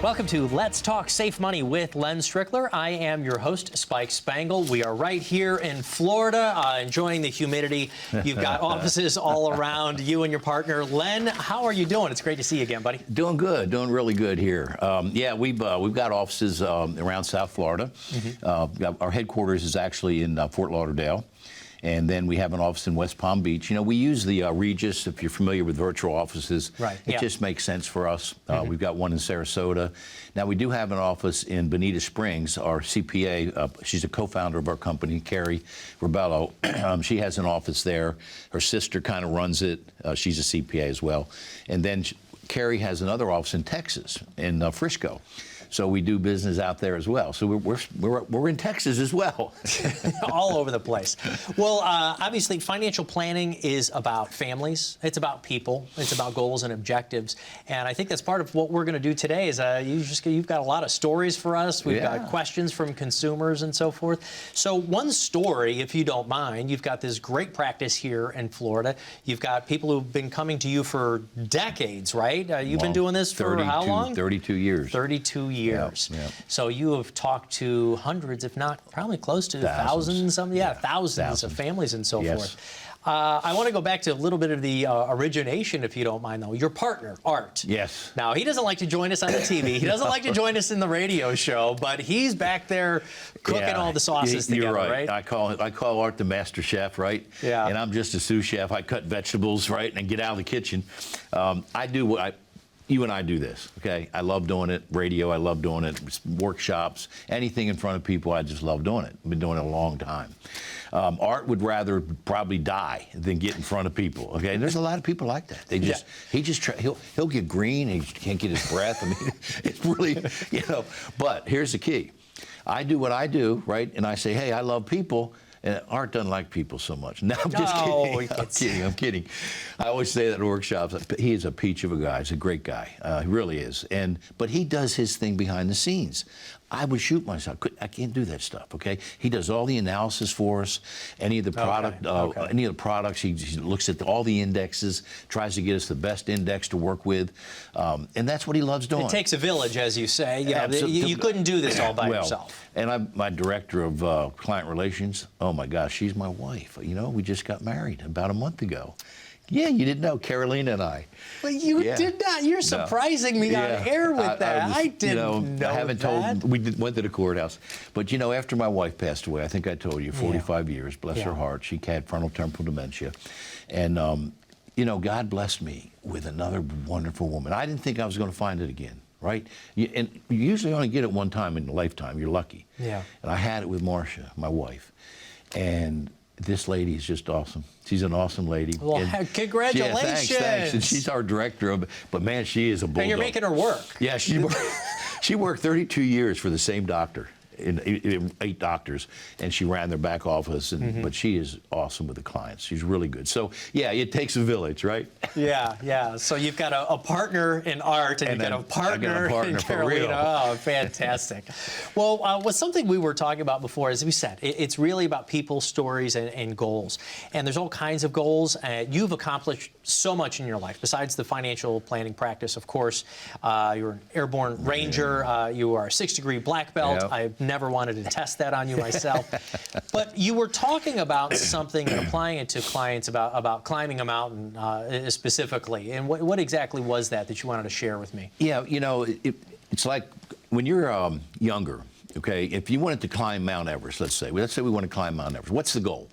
Welcome to Let's Talk Safe Money with Len Strickler. I am your host, Spike Spangle. We are right here in Florida, enjoying the humidity. You've got offices all around, you and your partner. Len, how are you doing? It's great to see you again, buddy. Doing good, doing really good here. Yeah, we've got offices around South Florida. Our headquarters is actually in Fort Lauderdale. And then we have an office in West Palm Beach. You know, we use the Regus, if you're familiar with virtual offices. Right. It just makes sense for us. We've got one in Sarasota. Now, we do have an office in Bonita Springs. Our CPA, she's a co-founder of our company, 𝒊𝒏𝒈𝒄𝒄. She has an office there. Her sister kind of runs it. She's a CPA as well. And then Carrie has another office in Texas, in Frisco. So we do business out there as well. So we're in Texas as well. All over the place. Well, obviously, financial planning is about families. It's about people. It's about goals and objectives. And I think that's part of what we're going to do today is you've got a lot of stories for us. We've got questions from consumers and so forth. So one story, if you don't mind, you've got this great practice here in Florida. You've got people who've been coming to you for decades, right? You've been doing this for how long? 32 years. 32 years. Yeah. So you have talked to hundreds, if not probably close to thousands of families and so forth. I want to go back to a little bit of the origination, if you don't mind, though. Your partner, Art. Yes. Now, he doesn't like to join us on the TV. He doesn't like to join us in the radio show, but he's back there cooking all the sauces together, you're right? I call Art the master chef, right? Yeah. And I'm just a sous chef. I cut vegetables, right, and get out of the kitchen. I do what you and I do this, okay? I love doing it. Radio, I love doing it. Workshops, anything in front of people, I just love doing it. I've been doing it a long time. Art would rather probably die than get in front of people, okay? And there's a lot of people like that. They just, he'll get green, and he can't get his breath. I mean, it's really, you know. But here's the key. I do what I do, right? And I say, hey, I love people. And Art doesn't like people so much. No, I'm just kidding. I'm kidding. I always say that at workshops. He is a peach of a guy. He's a great guy. He really is. But he does his thing behind the scenes. I would shoot myself. I can't do that stuff. Okay. He does all the analysis for us. Any of the any of the products. He looks at all the indexes. Tries to get us the best index to work with. And that's what he loves doing. It takes a village, as you say. You couldn't do this all by yourself. And I'm my director of client relations. Oh my gosh, she's my wife. You know, we just got married about a month ago. Yeah, you didn't know, Carolina and I. Well, you did not. You're surprising me on air with that. I didn't know I haven't that. told. Went to the courthouse. But, you know, after my wife passed away, I think I told you, 45 years, bless her heart, she had frontal-temporal dementia. And, you know, God blessed me with another wonderful woman. I didn't think I was going to find it again, right? And you usually only get it one time in a lifetime. You're lucky. Yeah. And I had it with Marcia, my wife. And this lady is just awesome. She's an awesome lady. Well, congratulations. Yeah, thanks. And she's our director of, but man, she is a bulldog. And you're making her work. Yeah, she worked 32 years for the same doctor. In 8 doctors, and she ran their back office, but she is awesome with the clients. She's really good. So, yeah, it takes a village, right? Yeah. So you've got a partner in Art, and you've got a partner in Carolina. Oh, fantastic. Well, what's something we were talking about before, as we said, it's really about people, stories, and goals. And there's all kinds of goals. You've accomplished so much in your life, besides the financial planning practice, of course. You're an airborne ranger. You are a 6th-degree black belt. Yep. I've never wanted to test that on you myself. But you were talking about something and applying it to clients about climbing a mountain specifically. And what exactly was that you wanted to share with me? Yeah, you know, it's like when you're younger, okay, if you wanted to climb Mount Everest, let's say we want to climb Mount Everest. What's the goal?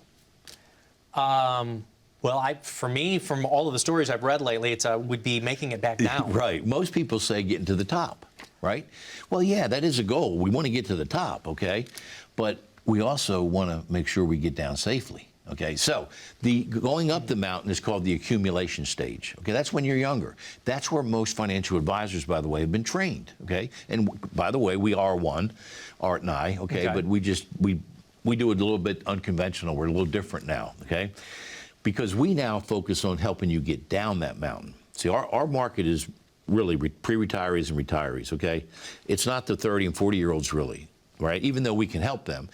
Well, for me, from all of the stories I've read lately, it would be making it back down. Right. Most people say getting to the top, right? Well, yeah, that is a goal. We want to get to the top, okay? But we also want to make sure we get down safely, okay? So the going up the mountain is called the accumulation stage, okay? That's when you're younger. That's where most financial advisors, by the way, have been trained, okay? And by the way, we are one, Art and I, okay? But we do it a little bit unconventional. We're a little different now, okay? Because we now focus on helping you get down that mountain. See, our market is really pre-retirees and retirees, okay? It's not the 30 and 40-year-olds, really. right? Even though we can help them.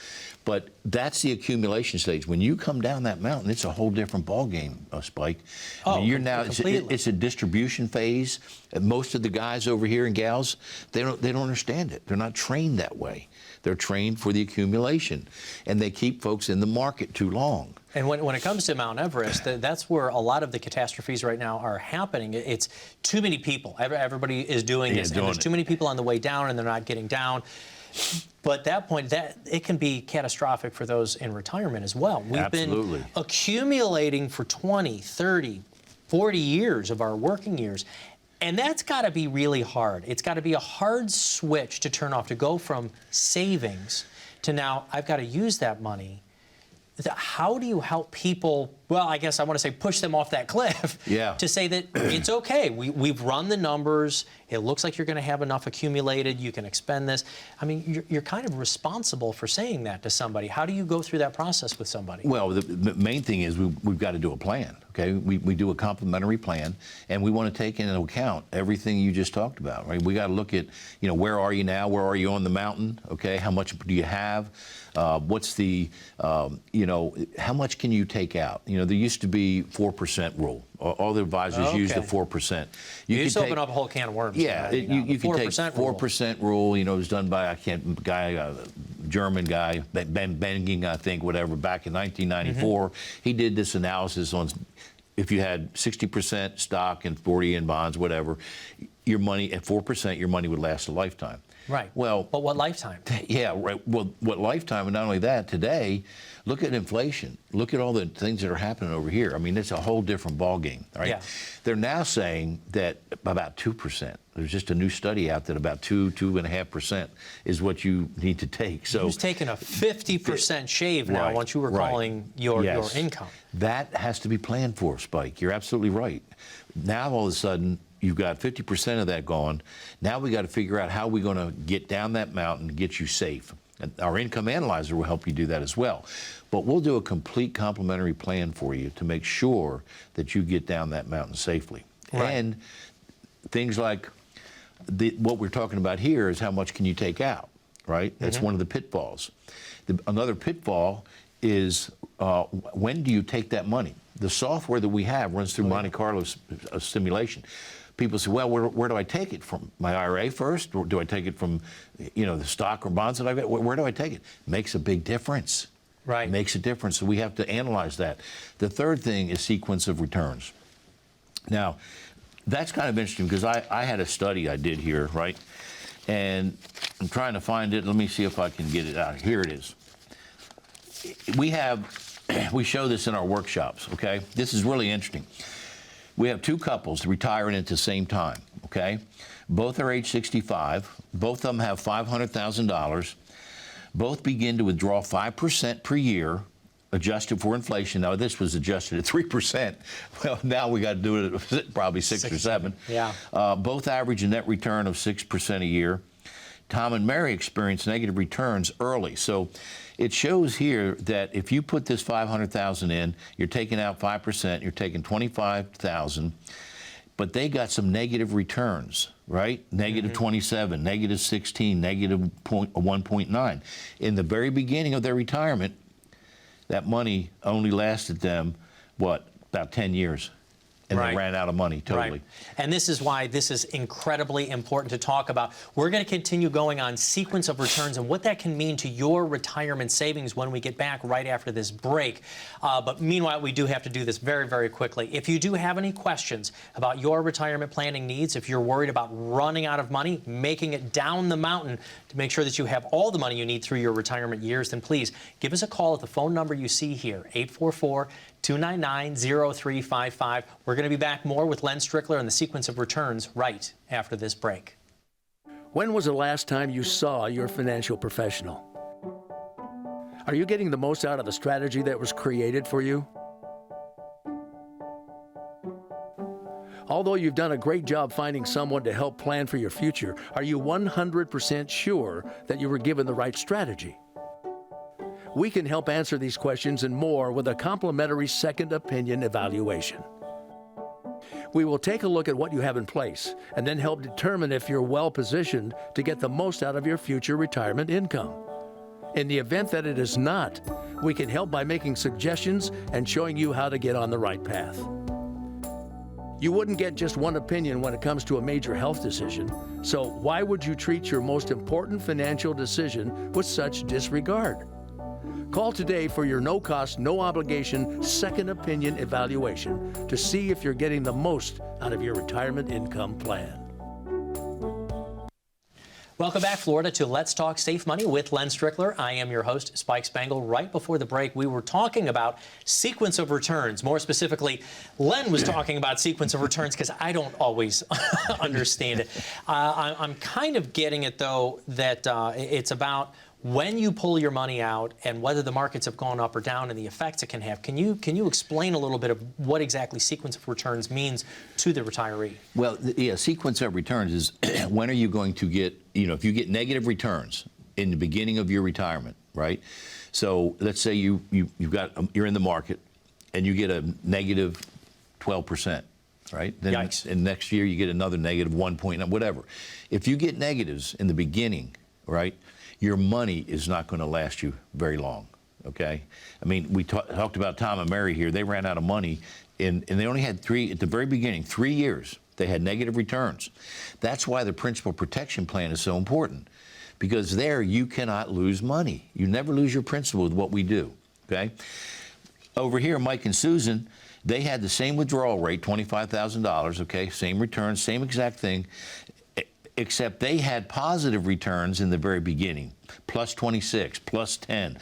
But that's the accumulation stage. When you come down that mountain, it's a whole different ballgame, Spike. I mean, you're now, it's a distribution phase. And most of the guys over here and gals, they don't understand it. They're not trained that way. They're trained for the accumulation. And they keep folks in the market too long. And when it comes to Mount Everest, that's where a lot of the catastrophes right now are happening. It's too many people. Everybody is doing this, and there's too many people on the way down, and they're not getting down. But at that point, it can be catastrophic for those in retirement as well. We've been accumulating for 20, 30, 40 years of our working years. And that's got to be really hard. It's got to be a hard switch to turn off, to go from savings to now I've got to use that money. How do you help people, well, I guess I want to say push them off that cliff, to say that it's okay. We've run the numbers. It looks like you're going to have enough accumulated. You can expend this. I mean, you're kind of responsible for saying that to somebody. How do you go through that process with somebody? Well, the main thing is we've got to do a plan, okay? We do a complimentary plan, and we want to take into account everything you just talked about, right? We got to look at, where are you now? Where are you on the mountain, okay? How much do you have? What's the, how much can you take out? There used to be 4% rule. All the advisors use the 4%. You just open up a whole can of worms. Yeah, you can take 4% rule. It was done by a German guy, Benging, I think, whatever, back in 1994. He did this analysis on if you had 60% stock and 40 in bonds, whatever, your money at 4%, your money would last a lifetime. Right. Well, but what lifetime? Yeah, right. Well, what lifetime? And not only that, today, look at inflation. Look at all the things that are happening over here. I mean, it's a whole different ballgame, right? Yeah. They're now saying that about 2%. There's just a new study out that about 2.5% is what you need to take. So who's taking a 50% shave now once you were calling your income? That has to be planned for, Spike. You're absolutely right. Now, all of a sudden, you've got 50% of that gone. Now we got to figure out how we're going to get down that mountain and get you safe. And our income analyzer will help you do that as well. But we'll do a complete complimentary plan for you to make sure that you get down that mountain safely. Right. And things like what we're talking about here is how much can you take out, right? That's one of the pitfalls. Another pitfall is when do you take that money? The software that we have runs through Monte Carlo simulation. People say, well, where do I take it from? My IRA first? Or do I take it from, the stock or bonds that I've got? Where do I take it? Makes a big difference. Right. Makes a difference. So we have to analyze that. The third thing is sequence of returns. Now, that's kind of interesting because I had a study I did here, right? And I'm trying to find it. Let me see if I can get it out. Here it is. We show this in our workshops, okay? This is really interesting. We have two couples retiring at the same time, okay? Both are age 65. Both of them have $500,000. Both begin to withdraw 5% per year, adjusted for inflation. Now, this was adjusted at 3%. Well, now we got to do it at probably 6 or 7. Yeah. Both average a net return of 6% a year. Tom and Mary experienced negative returns early. So it shows here that if you put this $500,000 in, you're taking out 5%, you're taking $25,000, but they got some negative returns, right? Negative 27, negative 16, negative 1.9. In the very beginning of their retirement, that money only lasted them, about 10 years. And they ran out of money totally. Right. And this is why this is incredibly important to talk about. We're going to continue going on sequence of returns and what that can mean to your retirement savings when we get back right after this break. But meanwhile, we do have to do this very, very quickly. If you do have any questions about your retirement planning needs, if you're worried about running out of money, making it down the mountain to make sure that you have all the money you need through your retirement years, then please give us a call at the phone number you see here, 844-299-0355. We're going to be back more with Len Strickler and the sequence of returns right after this break. When was the last time you saw your financial professional? Are you getting the most out of the strategy that was created for you? Although you've done a great job finding someone to help plan for your future, are you 100% sure that you were given the right strategy? We can help answer these questions and more with a complimentary second opinion evaluation. We will take a look at what you have in place and then help determine if you're well positioned to get the most out of your future retirement income. In the event that it is not, we can help by making suggestions and showing you how to get on the right path. You wouldn't get just one opinion when it comes to a major health decision, so why would you treat your most important financial decision with such disregard? Call today for your no-cost, no-obligation second opinion evaluation to see if you're getting the most out of your retirement income plan. Welcome back, Florida, to Let's Talk Safe Money with Len Strickler. I am your host, Spike Spangle. Right before the break, we were talking about sequence of returns. More specifically, Len was talking about sequence of returns because I don't always understand it. I'm kind of getting it, though, that it's about when you pull your money out and whether the markets have gone up or down and the effects it can have. Can you explain a little bit of what exactly sequence of returns means to the retiree? Well, yeah, sequence of returns is when are you going to get, if you get negative returns in the beginning of your retirement, right? So let's say you're in the market and you get a negative 12%, right? Then Yikes. And next year you get another negative 1.9, whatever. If you get negatives in the beginning, right, your money is not going to last you very long, okay? I mean, we talked about Tom and Mary here. They ran out of money, and they only had at the very beginning, 3 years, they had negative returns. That's why the principal protection plan is so important, because there you cannot lose money. You never lose your principal with what we do, okay? Over here, Mike and Susan, they had the same withdrawal rate, $25,000, okay? Same returns, same exact thing, except they had positive returns in the very beginning, plus 26, plus 10,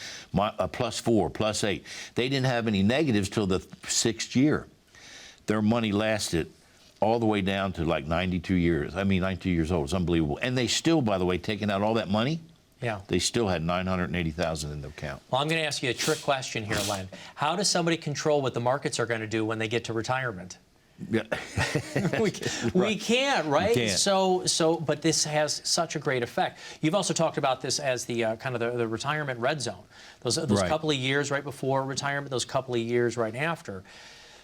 plus 4, plus 8. They didn't have any negatives till the 6th year. Their money lasted all the way down to like 92 years. I mean, 92 years old. It's unbelievable. And they still, by the way, taking out all that money, yeah, they still had $980,000 in their account. Well, I'm going to ask you a trick question here, Len. How does somebody control what the markets are going to do when they get to retirement? Yeah. we can't, right? We can't. But this has such a great effect. You've also talked about this as the kind of the retirement red zone. Those Right. couple of years right before retirement, those couple of years right after.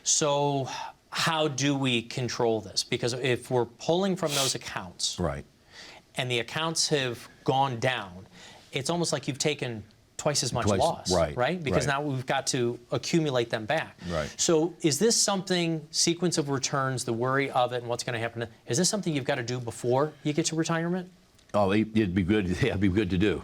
So how do we control this? Because if we're pulling from those accounts, Right. and the accounts have gone down, it's almost like you've taken twice as much loss, right? Because now we've got to accumulate them back. Right. So is this something, sequence of returns, the worry of it and what's going to happen, is this something you've got to do before you get to retirement? Oh, it'd be good. Yeah, it'd be good to do,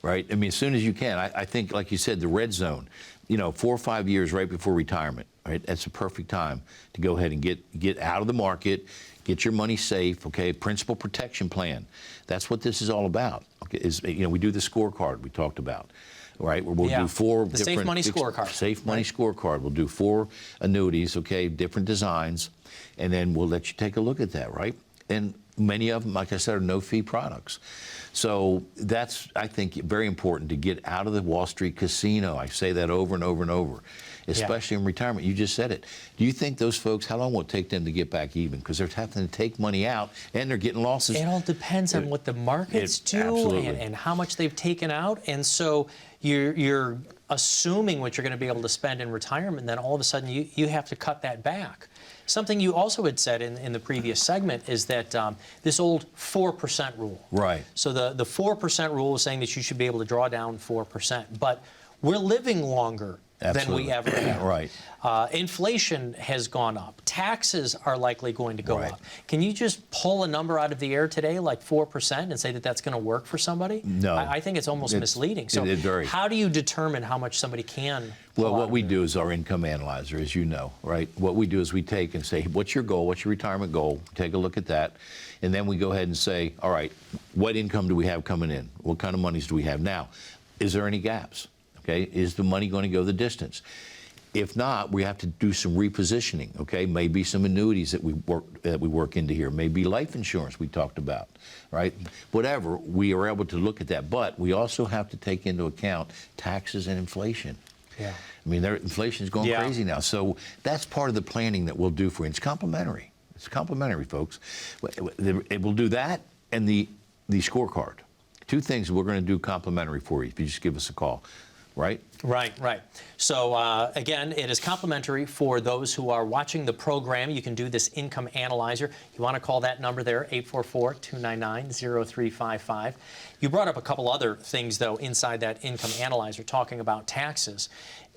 right? I mean, as soon as you can. I think, like you said, the red zone, 4 or 5 years right before retirement, right? That's a perfect time to go ahead and get out of the market, get your money safe, okay? Principal protection plan. That's what this is all about. Okay, we do the scorecard we talked about. Right, we'll do 4 the different Safe Money Scorecard. Safe Money Scorecard. We'll do 4 annuities, okay, different designs, and then we'll let you take a look at that, right? And many of them, like I said, are no-fee products. So that's, I think, very important to get out of the Wall Street casino. I say that over and over and over, especially in retirement. You just said it. Do you think those folks, how long will it take them to get back even? Because they're having to take money out and they're getting losses. It all depends on what the markets do and how much they've taken out. And so you're assuming what you're going to be able to spend in retirement, and then all of a sudden you have to cut that back. Something you also had said in the previous segment is that this old 4% rule. Right. So the 4% rule is saying that you should be able to draw down 4%. But we're living longer than we ever have. Right. Inflation has gone up. Taxes are likely going to go Right. up. Can you just pull a number out of the air today, like 4%, and say that that's going to work for somebody? No. I think it's almost misleading. So how do you determine how much somebody can pull Well, out what of we there? do is our income analyzer, as you know, right? What we do is we take and say, what's your goal? What's your retirement goal? Take a look at that. And then we go ahead and say, all right, what income do we have coming in? What kind of monies do we have now? Is there any gaps? Okay, is the money going to go the distance? If not, we have to do some repositioning. Okay, maybe some annuities that we work into here. Maybe life insurance we talked about, right? Whatever, we are able to look at that. But we also have to take into account taxes and inflation. Yeah. I mean, inflation is going crazy now. So that's part of the planning that we'll do for you. It's complimentary. It's complimentary, folks. We'll do that and the scorecard. 2 things we're going to do complimentary for you if you just give us a call. right? Right, right. So again, it is complimentary for those who are watching the program. You can do this income analyzer. You want to call that number there, 844-299-0355. You brought up a couple other things, though, inside that income analyzer, talking about taxes.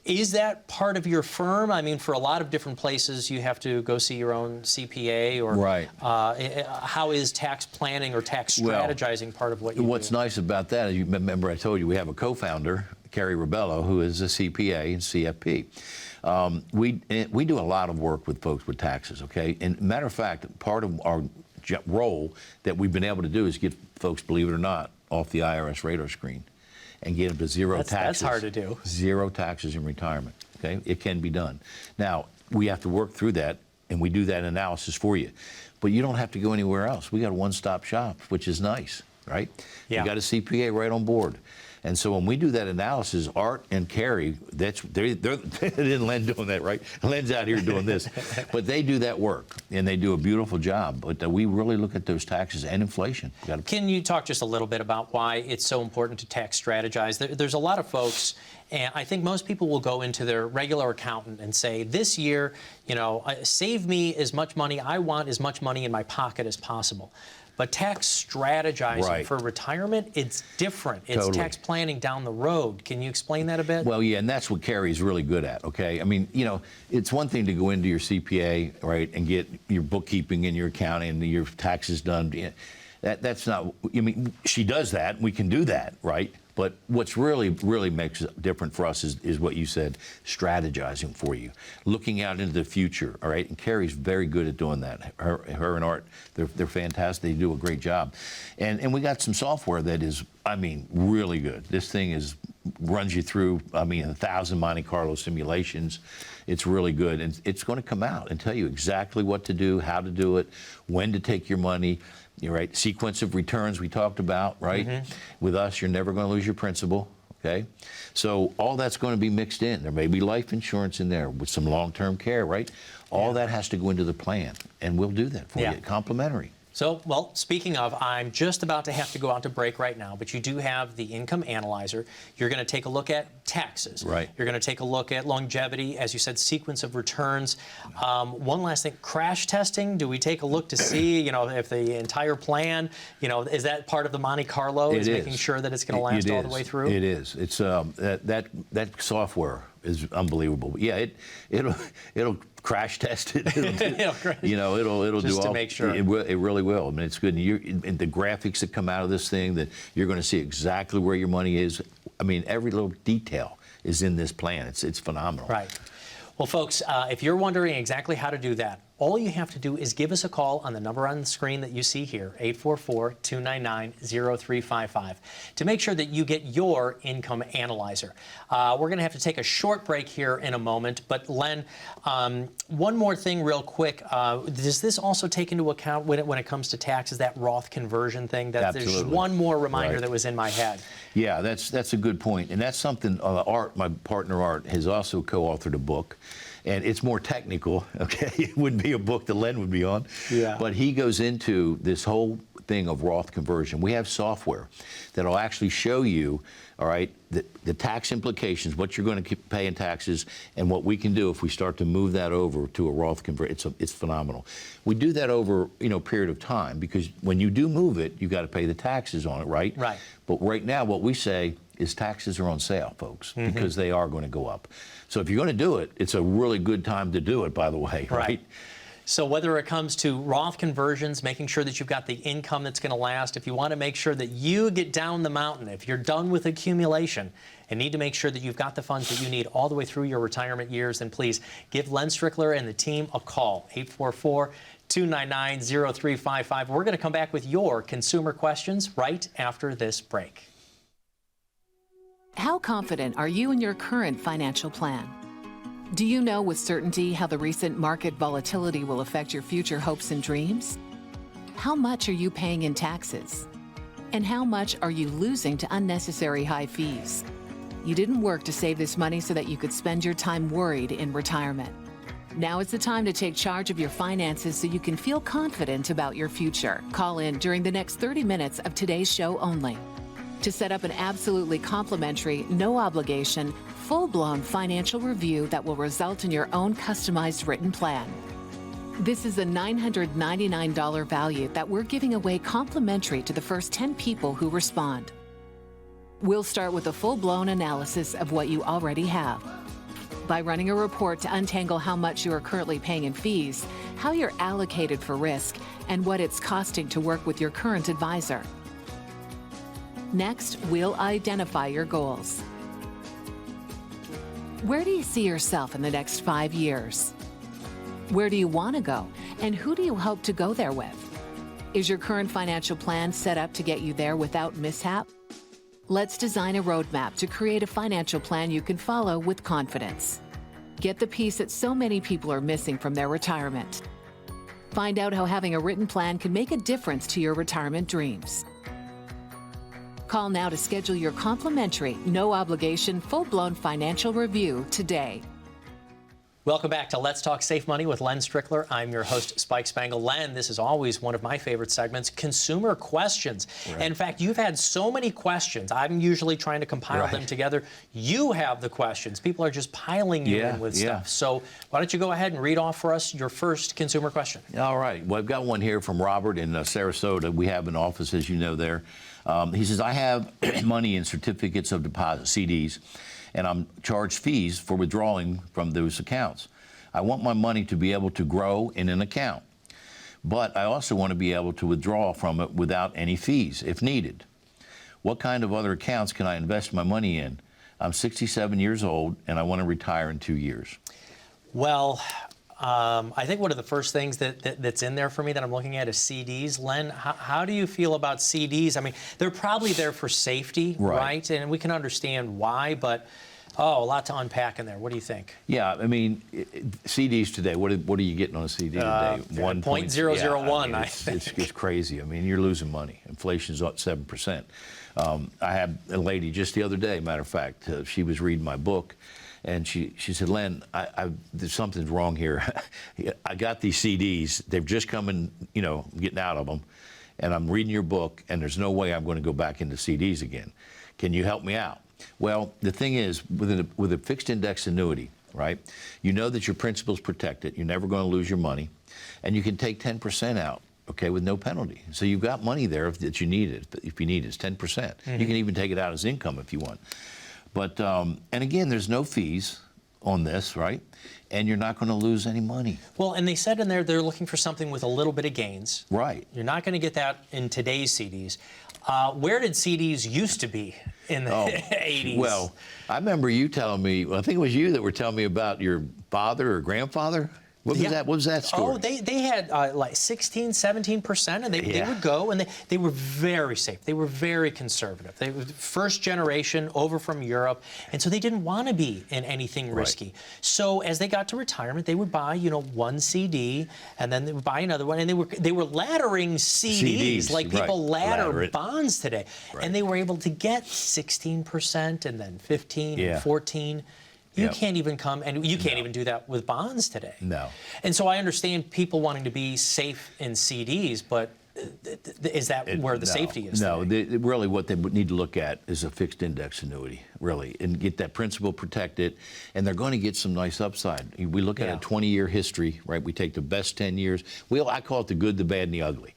Is that part of your firm? I mean, for a lot of different places, you have to go see your own CPA, or right. How is tax planning or tax strategizing part of what you do? What's nice about that is, you remember I told you we have a co-founder, 𝒊𝒂𝒂𝒂𝒂𝒂𝒂💂, who is a CPA and CFP. We do a lot of work with folks with taxes, okay? And matter of fact, part of our role that we've been able to do is get folks, believe it or not, off the IRS radar screen and get them to zero taxes. That's hard to do. Zero taxes in retirement, okay? It can be done. Now, we have to work through that, and we do that analysis for you. But you don't have to go anywhere else. We got a one-stop shop, which is nice, right? Yeah. You got a CPA right on board. And so when we do that analysis, Art and Carrie, they didn't Len doing that, right? Len's out here doing this. But they do that work, and they do a beautiful job. But we really look at those taxes and inflation. Can you talk just a little bit about why it's so important to tax strategize? There's a lot of folks, and I think most people will go into their regular accountant and say, this year, you know, save me as much money. I want as much money in my pocket as possible. But tax strategizing for retirement, it's different. It's tax planning down the road. Can you explain that a bit? Well, yeah, and that's what Carrie's really good at, okay? I mean, you know, it's one thing to go into your CPA, right, and get your bookkeeping and your accounting and your taxes done. That's not, I mean, she does that. We can do that, right? But what's really makes it different for us is what you said, strategizing for you, looking out into the future, all right? And Carrie's very good at doing that. Her and Art, they're fantastic. They do a great job. And we got some software that is, I mean, really good. This thing runs you through, I mean, 1,000 Monte Carlo simulations. It's really good. And it's going to come out and tell you exactly what to do, how to do it, when to take your money. You're right. Sequence of returns we talked about, right? Mm-hmm. With us, you're never going to lose your principal, okay? So all that's going to be mixed in. There may be life insurance in there with some long-term care, right? All that has to go into the plan, and we'll do that for you, complimentary. So, well, speaking of, I'm just about to have to go out to break right now, but you do have the income analyzer. You're going to take a look at taxes. Right. You're going to take a look at longevity, as you said, sequence of returns. One last thing, crash testing. Do we take a look to see, you know, if the entire plan, you know, is that part of the Monte Carlo? Is making sure that it's going to last all the way through? It is. It's that software is unbelievable. Yeah, it'll crash test it. You know, it'll just do to all, make sure. It really will. I mean, it's good. And the graphics that come out of this thing, that you're going to see exactly where your money is. I mean, every little detail is in this plan. It's phenomenal. Right. Well, folks, if you're wondering exactly how to do that, all you have to do is give us a call on the number on the screen that you see here, 844-299-0355, to make sure that you get your income analyzer. We're going to have to take a short break here in a moment, but Len, one more thing real quick. Does this also take into account when it comes to taxes, that Roth conversion thing? Absolutely. There's just one more reminder that was in my head. Yeah, that's a good point. And that's something Art, my partner Art, has also co-authored a book. And it's more technical, okay? It wouldn't be a book that Len would be on. Yeah. But he goes into this whole thing of Roth conversion. We have software that'll actually show you, all right, the tax implications, what you're going to pay in taxes, and what we can do if we start to move that over to a Roth conversion. It's phenomenal. We do that over, you know, a period of time, because when you do move it, you got to pay the taxes on it, right? Right. But right now, what we say is taxes are on sale, folks, because they are going to go up. So if you're going to do it, it's a really good time to do it, by the way, right? So whether it comes to Roth conversions, making sure that you've got the income that's going to last, if you want to make sure that you get down the mountain, if you're done with accumulation and need to make sure that you've got the funds that you need all the way through your retirement years, then please give Len Strickler and the team a call, 844-299-0355. We're going to come back with your consumer questions right after this break. How confident are you in your current financial plan? Do you know with certainty how the recent market volatility will affect your future hopes and dreams? How much are you paying in taxes? And how much are you losing to unnecessary high fees? You didn't work to save this money so that you could spend your time worried in retirement. Now is the time to take charge of your finances so you can feel confident about your future. Call in during the next 30 minutes of today's show only. to set up an absolutely complimentary, no obligation, full-blown financial review that will result in your own customized written plan. This is a $999 value that we're giving away complimentary to the first 10 people who respond. We'll start with a full-blown analysis of what you already have. By running a report to untangle how much you are currently paying in fees, how you're allocated for risk, and what it's costing to work with your current advisor. Next, we'll identify your goals. Where do you see yourself in the next 5 years? Where do you want to go, and who do you hope to go there with? Is your current financial plan set up to get you there without mishap? Let's design a roadmap to create a financial plan you can follow with confidence. Get the piece that so many people are missing from their retirement. Find out how having a written plan can make a difference to your retirement dreams. Call now to schedule your complimentary, no obligation, full-blown financial review today. Welcome back to Let's Talk Safe Money with Len Strickler. I'm your host, Spike Spangle. Len, this is always one of my favorite segments, consumer questions. Right. In fact, you've had so many questions. I'm usually trying to compile them together. You have the questions. People are just piling you in with stuff. So why don't you go ahead and read off for us your first consumer question. All right. Well, I've got one here from Robert in Sarasota. We have an office, as you know, there. He says, I have money in certificates of deposit, CDs, and I'm charged fees for withdrawing from those accounts. I want my money to be able to grow in an account, but I also want to be able to withdraw from it without any fees if needed. What kind of other accounts can I invest my money in? I'm 67 years old and I want to retire in 2 years. Well, I think one of the first things that's in there for me that I'm looking at is CDs. Len, how do you feel about CDs? I mean, they're probably there for safety, right? And we can understand why, but a lot to unpack in there. What do you think? Yeah, I mean, CDs today, what are you getting on a CD today? 1.001, I think. It's crazy. I mean, you're losing money. Inflation's up 7%. I had a lady just the other day, matter of fact, she was reading my book, and she said, Len, there's something's wrong here. I got these CDs. They've just come in, getting out of them. And I'm reading your book, and there's no way I'm going to go back into CDs again. Can you help me out? Well, the thing is, with a fixed index annuity, right, you know that your principal's protected. You're never going to lose your money. And you can take 10% out, okay, with no penalty. So you've got money there that you need it. If you need it, it's 10%. Mm-hmm. You can even take it out as income if you want. But, and again, there's no fees on this, right? And you're not going to lose any money. Well, and they said in there they're looking for something with a little bit of gains. Right. You're not going to get that in today's CDs. Where did CDs used to be in the 80s? Well, I remember you telling me, I think it was you that were telling me about your father or grandfather. What was that? What was that story? Oh, they had like 16, 17%, and they would go, and they were very safe. They were very conservative. They were first generation over from Europe, and so they didn't want to be in anything risky. So as they got to retirement, they would buy, one CD, and then they would buy another one, and they were laddering CDs like people ladder bonds today, and they were able to get 16% and then 15 and 14. You can't even come, and you can't even do that with bonds today. No. And so I understand people wanting to be safe in CDs, but is that where the safety is? No, really what they would need to look at is a fixed index annuity, really, and get that principal protected, and they're going to get some nice upside. We look at a 20-year history, right? We take the best 10 years. I call it the good, the bad, and the ugly.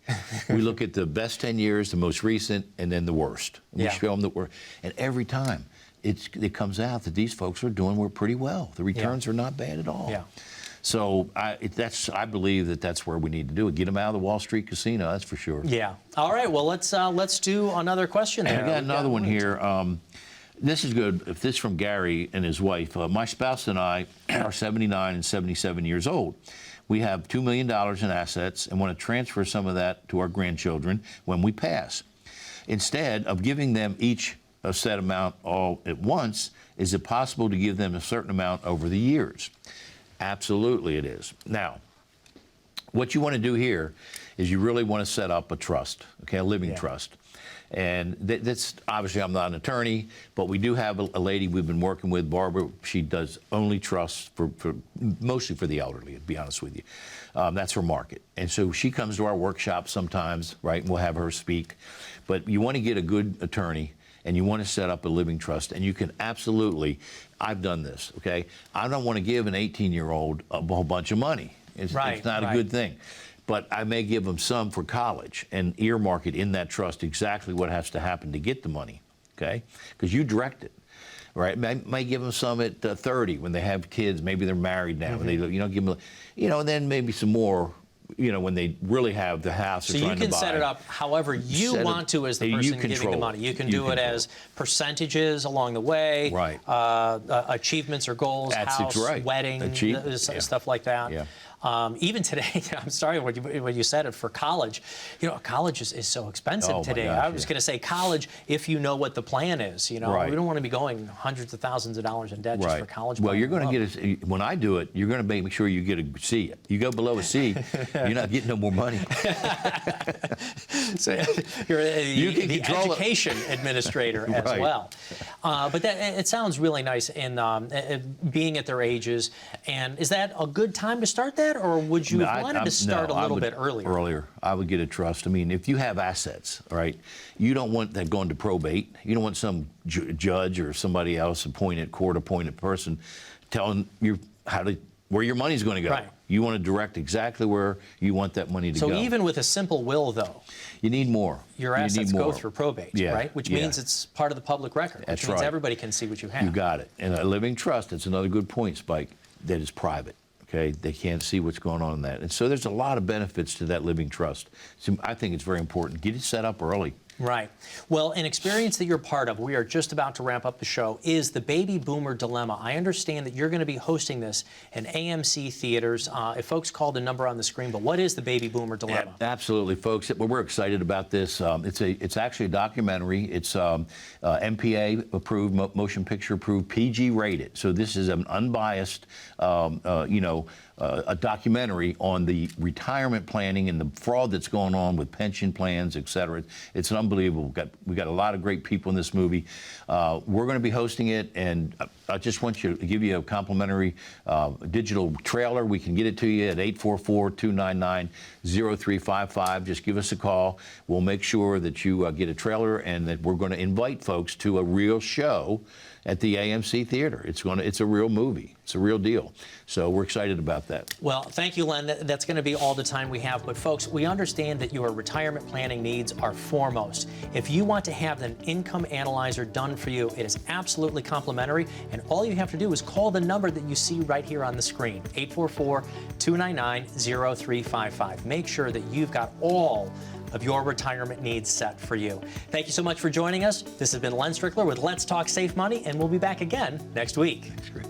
We look at the best 10 years, the most recent, and then the worst. We show them the worst. And every time, it comes out that these folks are doing pretty well. The returns are not bad at all. Yeah. So I believe that's where we need to do it. Get them out of the Wall Street casino, that's for sure. Yeah. All right. Well, let's do another question there. And I got another one here. This is good. This is from Gary and his wife. My spouse and I are 79 and 77 years old. We have $2 million in assets and want to transfer some of that to our grandchildren when we pass. Instead of giving them each a set amount all at once, is it possible to give them a certain amount over the years? Absolutely it is. Now, what you want to do here is you really want to set up a trust, okay, a living trust. And that's obviously, I'm not an attorney, but we do have a lady we've been working with, Barbara. She does only trusts for mostly for the elderly, to be honest with you. That's her market. And so she comes to our workshop sometimes, right, and we'll have her speak. But you want to get a good attorney and you want to set up a living trust, and you can absolutely, I've done this, okay? I don't want to give an 18-year-old a whole bunch of money. It's not a good thing. But I may give them some for college and earmark it in that trust exactly what has to happen to get the money, okay? Because you direct it, right? May give them some at 30 when they have kids. Maybe they're married now. And they, give them, and then maybe some more, when they really have the house. So you can set it up however you want to as the person giving the money. You can do it as percentages along the way, right? Achievements or goals, house, wedding, stuff like that. Yeah. Even today, I'm sorry when you said it, for college, college is so expensive today. Gosh, I was going to say college if you know what the plan is. We don't want to be going hundreds of thousands of dollars in debt just for college. Well, you're going to get when I do it, you're going to make sure you get a C. You go below a C, you're not getting no more money. So you're the education administrator as well. But it sounds really nice in being at their ages. And is that a good time to start that? Or would you have wanted to start a little bit earlier? Earlier. I would get a trust. I mean, if you have assets, right, you don't want that going to probate. You don't want some judge or somebody else court-appointed person telling you where your money's going to go. Right. You want to direct exactly where you want that money to go. So even with a simple will, though, you need more. Your assets go through probate, right? Which means yeah. it's part of the public record. That's which means right. everybody can see what you have. You got it. And a living trust, that's another good point, Spike, that is private. Okay, they can't see what's going on in that. And so there's a lot of benefits to that living trust. So I think it's very important. Get it set up early. Right. Well, an experience that you're part of, we are just about to wrap up the show, is the Baby Boomer Dilemma. I understand that you're going to be hosting this in AMC theaters. If folks call the number on the screen, but what is the Baby Boomer Dilemma? Yeah, absolutely, folks. We're excited about this. It's actually a documentary. It's MPA approved, motion picture approved, PG rated. So this is an unbiased, a documentary on the retirement planning and the fraud that's going on with pension plans, et cetera. It's an unbelievable. We got a lot of great people in this movie. We're going to be hosting it, and I just want to give you a complimentary digital trailer. We can get it to you at 844-299-0355. Just give us a call. We'll make sure that you get a trailer, and that we're going to invite folks to a real show at the AMC Theater. It's a real movie. It's a real deal. So we're excited about that. Well, thank you, Len. That's going to be all the time we have. But folks, we understand that your retirement planning needs are foremost. If you want to have an income analyzer done for you, it is absolutely complimentary. And all you have to do is call the number that you see right here on the screen, 844-299-0355. Make sure that you've got all of your retirement needs set for you. Thank you so much for joining us. This has been Len Strickler with Let's Talk Safe Money, and we'll be back again next week. That's great.